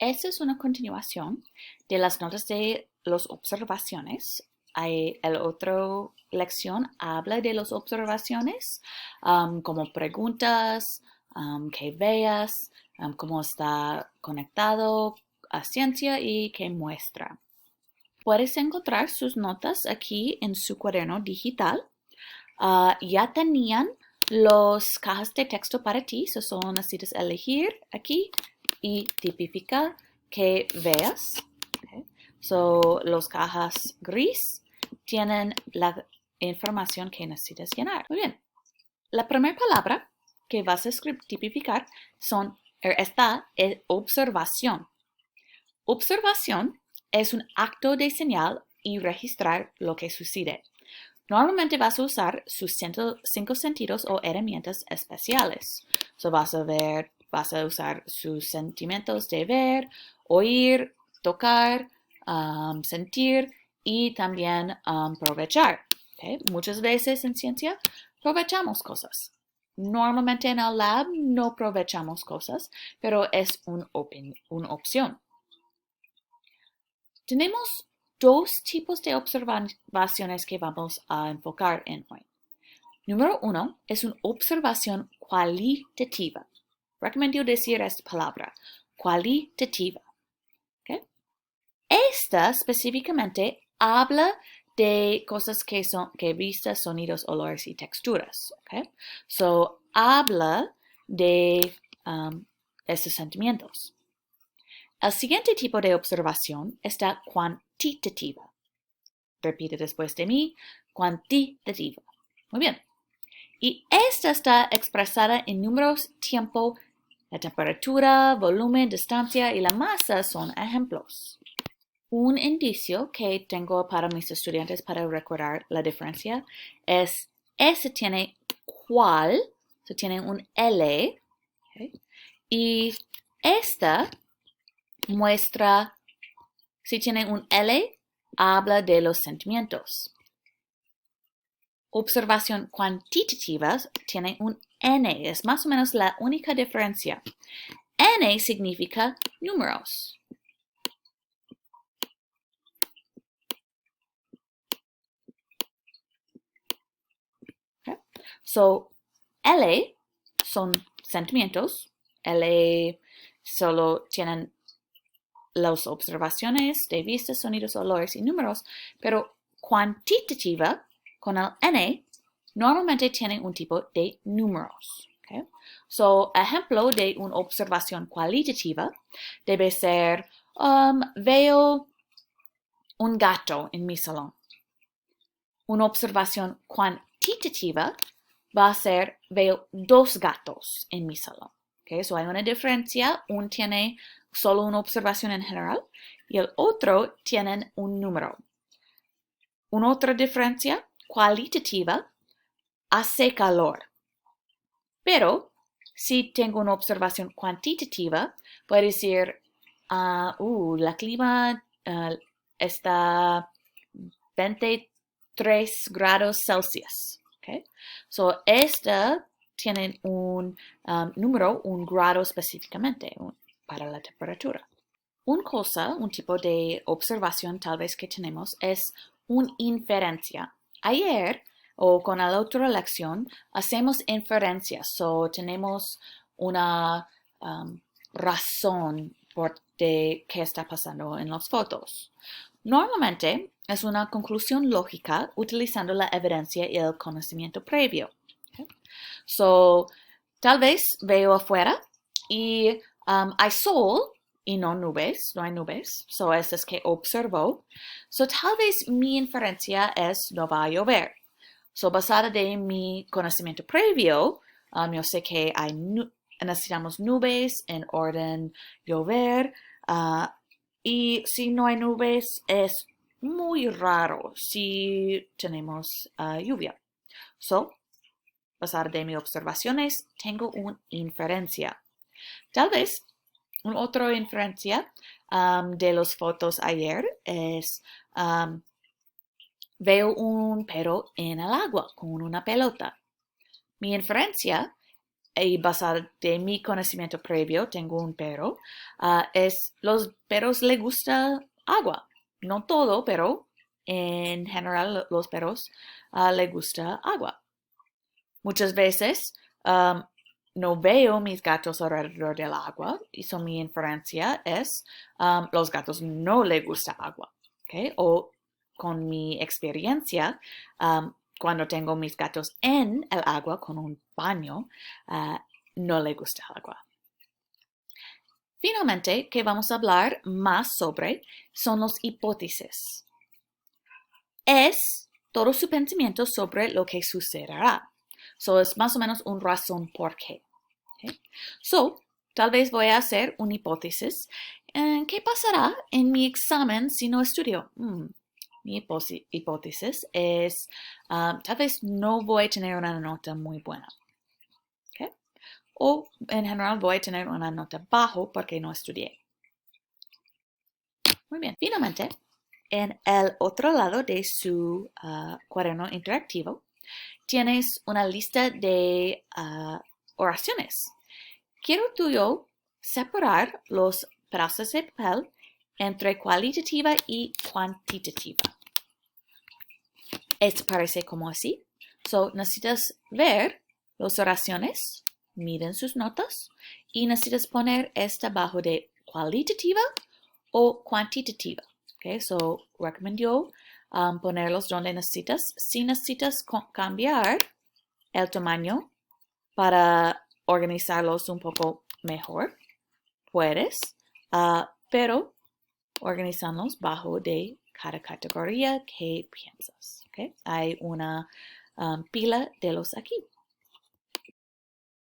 Esta es una continuación de las notas de las observaciones. La otra lección habla de las observaciones, como preguntas, que veas, cómo está conectado a ciencia y que muestra. Puedes encontrar sus notas aquí en su cuaderno digital. Ya tenían las cajas de texto para ti, solo necesitas elegir aquí y tipificar que veas. Okay. Las cajas gris tienen la información que necesitas llenar. Muy bien. La primera palabra que vas a tipificar esta es observación. Observación es un acto de señal y registrar lo que sucede. Normalmente vas a usar sus 5 sentidos o herramientas especiales. Vas a usar sus sentimientos de ver, oír, tocar, sentir y también aprovechar. Okay. Muchas veces en ciencia aprovechamos cosas. Normalmente en el lab no aprovechamos cosas, pero es una opción. Tenemos dos tipos de observaciones que vamos a enfocar en hoy. Número 1 es una observación cualitativa. Recomiendo decir esta palabra, cualitativa. ¿Okay? Esta específicamente habla de cosas que son vistas, sonidos, olores y texturas. ¿Okay? Habla de estos sentimientos. El siguiente tipo de observación está cuantitativa. Repite después de mí, cuantitativa. Muy bien. Y esta está expresada en números, tiempo, la temperatura, volumen, distancia y la masa son ejemplos. Un indicio que tengo para mis estudiantes para recordar la diferencia es ese tiene cual, tiene un L, okay, y esta muestra, si tiene un L, habla de los sentimientos. Observación cuantitativa tiene un N, es más o menos la única diferencia. N significa números. Okay. L son sentimientos. L solo tienen las observaciones de vista, sonidos, olores y números, pero cuantitativa con el N normalmente tiene un tipo de números. Okay? Ejemplo de una observación cualitativa debe ser, veo un gato en mi salón. Una observación cuantitativa va a ser, veo 2 gatos en mi salón. Okay? Hay una diferencia, uno tiene solo una observación en general y el otro tiene un número. Una otra diferencia cualitativa, hace calor. Pero si tengo una observación cuantitativa, puedo decir, la clima está 23 grados Celsius. Okay? Esta tiene un número, un grado específicamente para la temperatura. Un tipo de observación tal vez que tenemos es una inferencia. Ayer o con la otra lección hacemos inferencias, tenemos una razón por de qué está pasando en las fotos. Normalmente es una conclusión lógica utilizando la evidencia y el conocimiento previo. Okay? Tal vez veo afuera y hay sol y no hay nubes. Eso es que observo. Tal vez mi inferencia es no va a llover. Basada de mi conocimiento previo, yo sé que necesitamos nubes en orden llover. Y si no hay nubes, es muy raro si tenemos lluvia. Basada de mis observaciones, tengo una inferencia. Tal vez una otra inferencia de las fotos ayer es veo un perro en el agua con una pelota. Mi inferencia y basado de mi conocimiento previo, tengo un perro, los perros les gusta agua. No todo, pero en general los perros les gusta agua. Muchas veces no veo mis gatos alrededor del agua y mi inferencia es los gatos no les gusta agua. ¿Okay? O con mi experiencia, cuando tengo mis gatos en el agua con un baño, no les gusta el agua. Finalmente, que vamos a hablar más sobre son las hipótesis. Es todo su pensamiento sobre lo que sucederá. Es más o menos una razón por qué. Okay? Tal vez voy a hacer una hipótesis. ¿Qué pasará en mi examen si no estudio? Mi hipótesis es, tal vez no voy a tener una nota muy buena. ¿Okay? O en general voy a tener una nota baja porque no estudié. Muy bien. Finalmente, en el otro lado de su cuaderno interactivo, tienes una lista de oraciones. Quiero yo separar los pedazos de papel entre cualitativa y cuantitativa. Esto parece como así. Necesitas ver las oraciones, miren sus notas y necesitas poner esta bajo de cualitativa o cuantitativa. Okay, recomiendo ponerlos donde necesitas. Si necesitas cambiar el tamaño para organizarlos un poco mejor, puedes, pero organizarlos bajo de cada categoría que piensas. Okay? Hay una pila de los aquí.